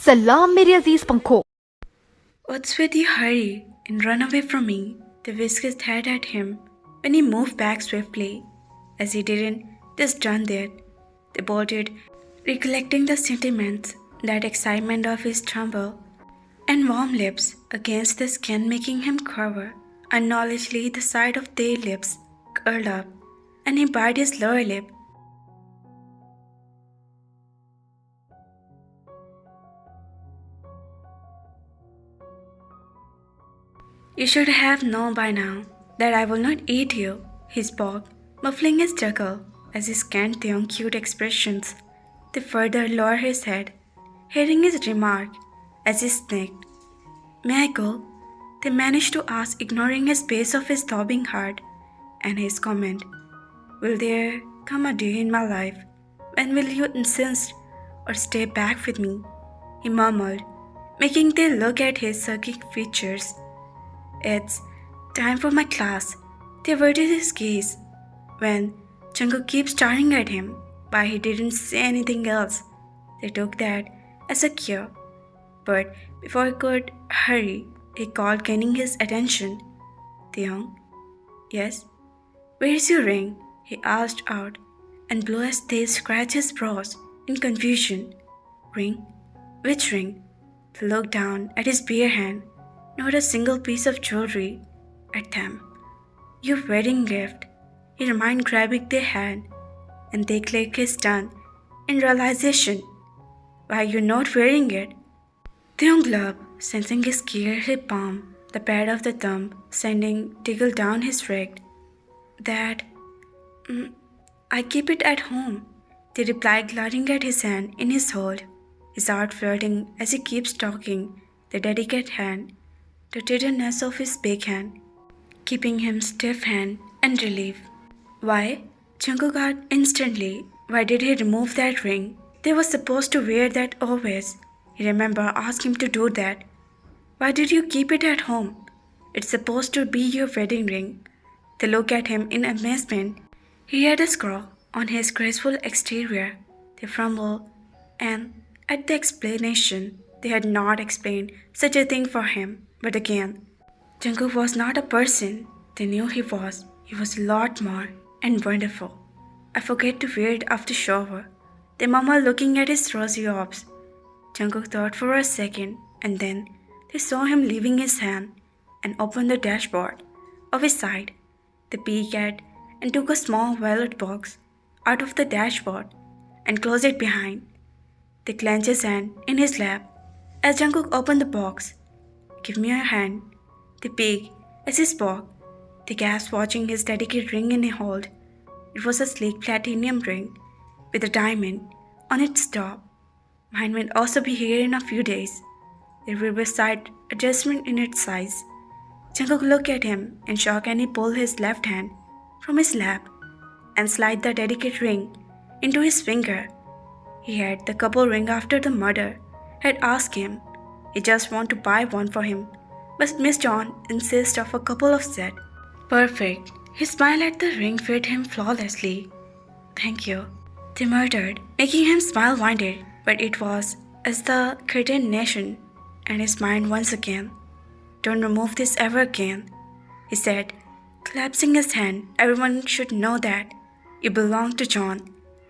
सलाम मेरे अजीज पंखों. What's with you? Hurry and run away from me. They whisked his head at him when he moved back swiftly. As he didn't just done that, they bolted, recollecting the sentiments, that excitement of his tremble and warm lips against the skin making him quiver. Unknowledgely, the side of their lips curled up, and he bit his lower lip. You should have known by now that I will not eat you, he spoke, muffling his chuckle as he scanned the cute expressions. They further lowered his head, hearing his remark as he snicked. May I go? They managed to ask, ignoring his pace of his throbbing heart and his comment. Will there come a day in my life when will you insist or stay back with me? He murmured, making them look at his sulky features. It's time for my class. They averted his gaze when Jungkook kept staring at him, but he didn't say anything else. They took that as a cue. But before he could hurry, he called, gaining his attention. Taeyoung? Yes? Where is your ring? He asked out and blew as they scratched his brows in confusion. Ring? Which ring? He looked down at his bare hand. Not a single piece of jewelry at them. Your wedding gift. He reminded, grabbing their hand, and they clicked his tongue in realization. Why you're not wearing it? Taeyoung gulped, sensing his his palm, the pad of the thumb, sending tickle down his wrist. That I keep it at home. They replied, glaring at his hand in his hold, his heart flirting as he keeps talking, the delicate hand, the tenderness of his big hand, keeping him stiff hand and relief. Why? Jungkook asked instantly. Why did he remove that ring? They were supposed to wear that always. He remember asked him to do that. Why did you keep it at home? It's supposed to be your wedding ring. They looked at him in amazement. He had a scar on his graceful exterior. They fumbled, and at the explanation, they had not explained such a thing for him. But again, Jungkook was not a person they knew he was. He was a lot more and wonderful. I forget to wear it after shower. They murmured, looking at his rosy orbs. Jungkook thought for a second, and then they saw him leaving his hand and open the dashboard of his side. They peeked at and took a small wallet box out of the dashboard and closed it behind. They clenched his hand in his lap as Jungkook opened the box. Give me your hand. They peeked as he spoke. They gasped, watching his delicate ring in a hold. It was a sleek platinum ring with a diamond on its top. Mine will also be here in a few days. There will be a slight adjustment in its size. Jungkook looked at him in shock, and he pulled his left hand from his lap and slid the delicate ring into his finger. He had the couple ring after the mother had asked him. He just wanted to buy one for him, but Miss John insisted of a couple of set. Perfect. He smiled at the ring, fit him flawlessly. Thank you. They muttered, making him smile winded, but it was as the curtain nation and his mind once again. Don't remove this ever again, he said, clasping his hand. Everyone should know that you belong to John.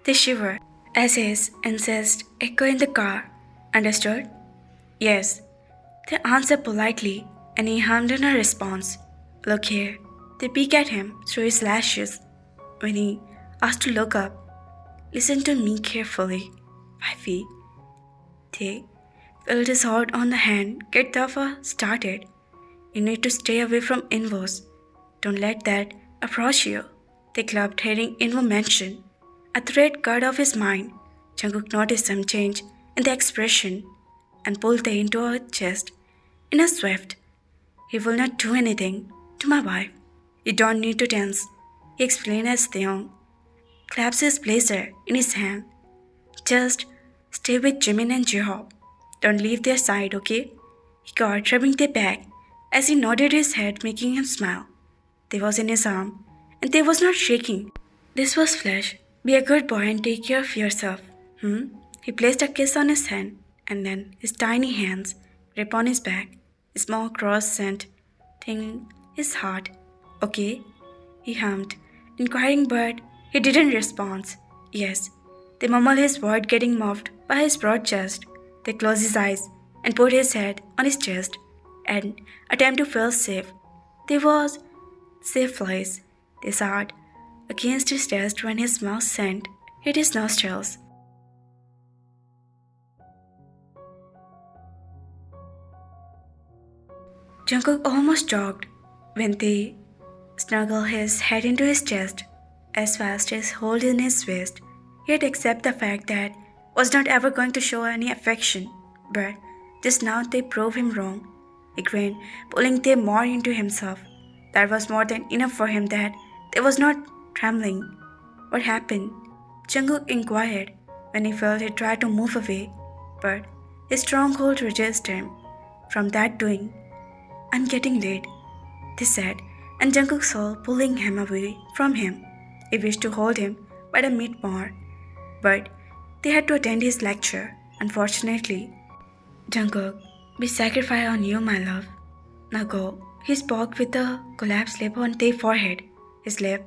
They shivered as his insist echoed in the car. Understood? Yes, they answered politely, and he hummed in a response. Look here. They peeked at him through his lashes. When he asked to look up, listen to me carefully, wifey. They felt his heart on the hand. Get the started. You need to stay away from Invos. Don't let that approach you. They clubbed, hearing Invo mention. A thread cut off his mind. Jungkook noticed some change in the expression and pulled Tae into her chest in a swift. He will not do anything to my wife. You don't need to dance, he explained as Taeyoung claps his blazer in his hand. Just stay with Jimin and J-Hope. Don't leave their side, okay? He caught, rubbing their back as he nodded his head, making him smile. They was in his arm, and they was not shaking. This was flesh, Be a good boy and take care of yourself. He placed a kiss on his hand, and then his tiny hands grip on his back. A small cross sent thing his heart. Okay? He hummed, inquiring, but he didn't respond. Yes. They mumbled his word getting muffled by his broad chest. They closed his eyes and put his head on his chest and attempt to feel safe. There was safe place. They sat against his chest when his mouth scent hit his nostrils. Jungkook almost choked when they snuggled his head into his chest as fast as hold in his waist. He had accepted the fact that was not ever going to show any affection, but just now they proved him wrong. He grinned, pulling them more into himself. That was more than enough for him that they was not trembling. What happened? Jungkook inquired when he felt he tried to move away, but his strong hold resisted him from that doing. I'm getting late, they said, and Jungkook saw pulling him away from him. He wished to hold him but a meet more, but they had to attend his lecture. Unfortunately, Jungkook, we sacrifice on you, my love. Now go. He spoke with a collapsed lip on their forehead. His lip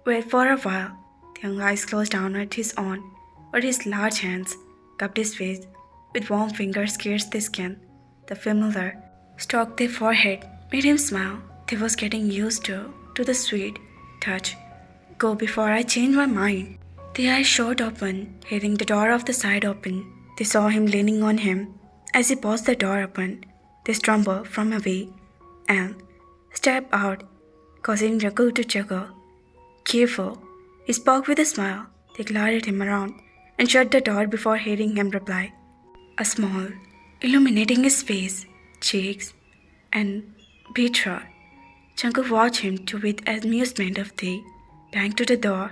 wait for a while. The young eyes closed down at his own, but his large hands cupped his face with warm fingers pierced the skin. The familiar stroked their forehead made him smile. He was getting used to the sweet touch. Go before I change my mind. The eyes shot open, hearing the door of the side open. They saw him leaning on him. As he paused the door open, they stumbled from away and stepped out, causing Jungkook to chuckle. Careful, he spoke with a smile. They glared him around and shut the door before hearing him reply. A smile, illuminating his face, cheeks, and betrayal. Jungkook watched him to with amusement of they banged to the door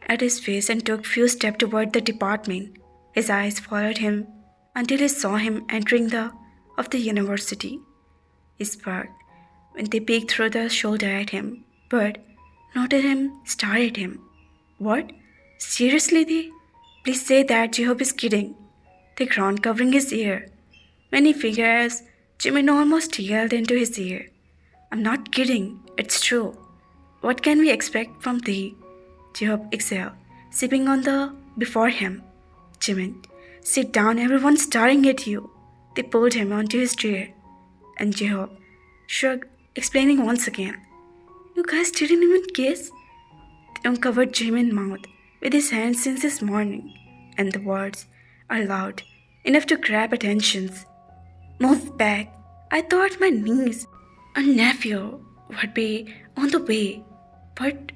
at his face and took few steps toward the department. His eyes followed him until he saw him entering the university. He sparked when they peeked through the shoulder at him, but noted him, stared at him. What? Seriously, they? Please say that Jehob is kidding. They groaned, covering his ear. When he figured as Jimin almost yelled into his ear. I'm not kidding, it's true. What can we expect from thee? Jehob exhaled, sipping on the before him. Jimin, sit down, everyone's staring at you. They pulled him onto his chair, and Jehob shrugged, explaining once again. You guys didn't even kiss? They uncovered Jimin's mouth with his hand since this morning, and the words are loud enough to grab attentions. Move back. I thought my niece and nephew would be on the way, but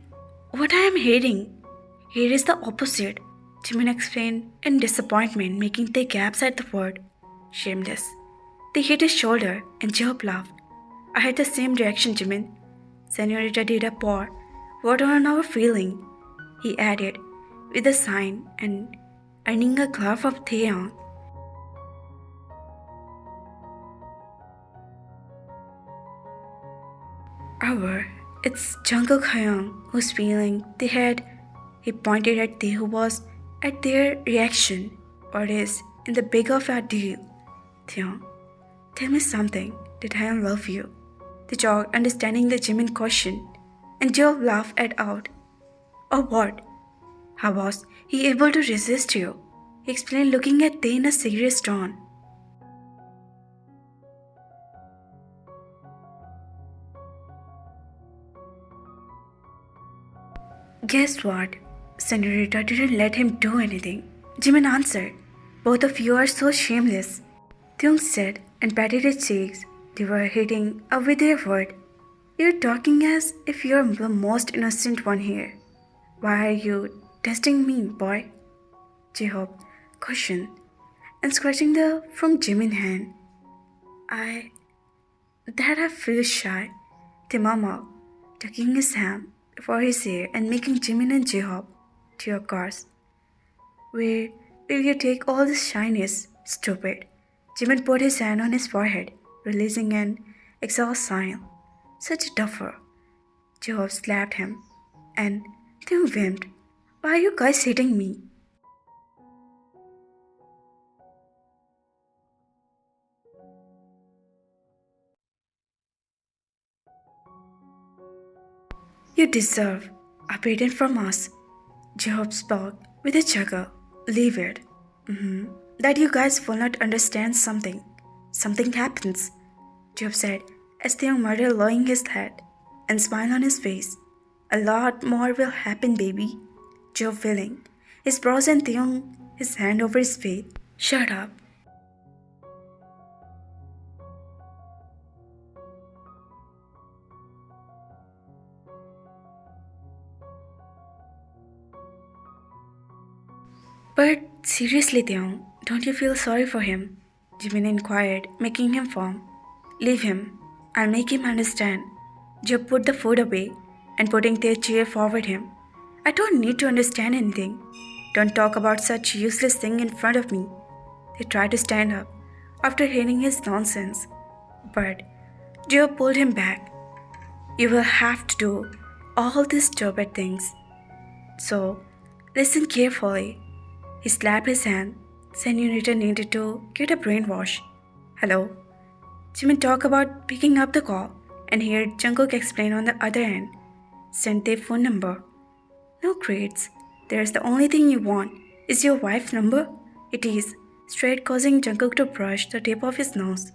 what I am hearing here is the opposite. Jimin explained in disappointment, making the gaps at the word. Shameless. They hit his shoulder and Jehob laughed. I had the same reaction, Jimin. Senorita did a pour water on our feeling, he added with a sign and earning a glass of Taeyoung. It's Jungkook Hyung who's feeling they had. He pointed at Tae who was at their reaction. Or is in the big of a deal. Taeyong, tell me something. Did Hyung love you? They joked, understanding the Jimin question, and Joe laughed at out. Or what? How was he able to resist you? He explained, looking at Tae in a serious tone. Guess what? Senorita didn't let him do anything. Jimin answered. Both of you are so shameless. Taeyong said and patted his cheeks. They were hitting up with their word. You're talking as if you're the most innocent one here. Why are you testing me, boy? Jehob questioned and scratching the from Jimin's hand. I feel shy. The mama tucking his hand before his ear and making Jimin and Jehob to your cars. Where will you take all this shyness, stupid? Jimin put his hand on his forehead, releasing an exhaust sign. Such a duffer. Jehob slapped him, and Taeyong whimpered. Why are you guys hitting me? You deserve a beating from us. Job spoke with a chuckle. Leave it. That you guys will not understand something. Something happens, Job said as the young murderer lowering his head and smile on his face. A lot more will happen, baby. Job willing, his brows and Theon, his hand over his face. Shut up. But seriously, Theon, don't you feel sorry for him? Jimin inquired, making him firm. Leave him. I'll make him understand. Job put the food away and putting their chair forward him. I don't need to understand anything. Don't talk about such useless thing in front of me. They tried to stand up after hearing his nonsense. But Job pulled him back. You will have to do all these stupid things. So, listen carefully. He slapped his hand, saying you needed to get a brainwash. Hello? Jimin talked about picking up the call and heard Jungkook explain on the other end. Sent their phone number. No grades. There's the only thing you want. Is your wife's number? It is. Straight causing Jungkook to brush the tip of his nose.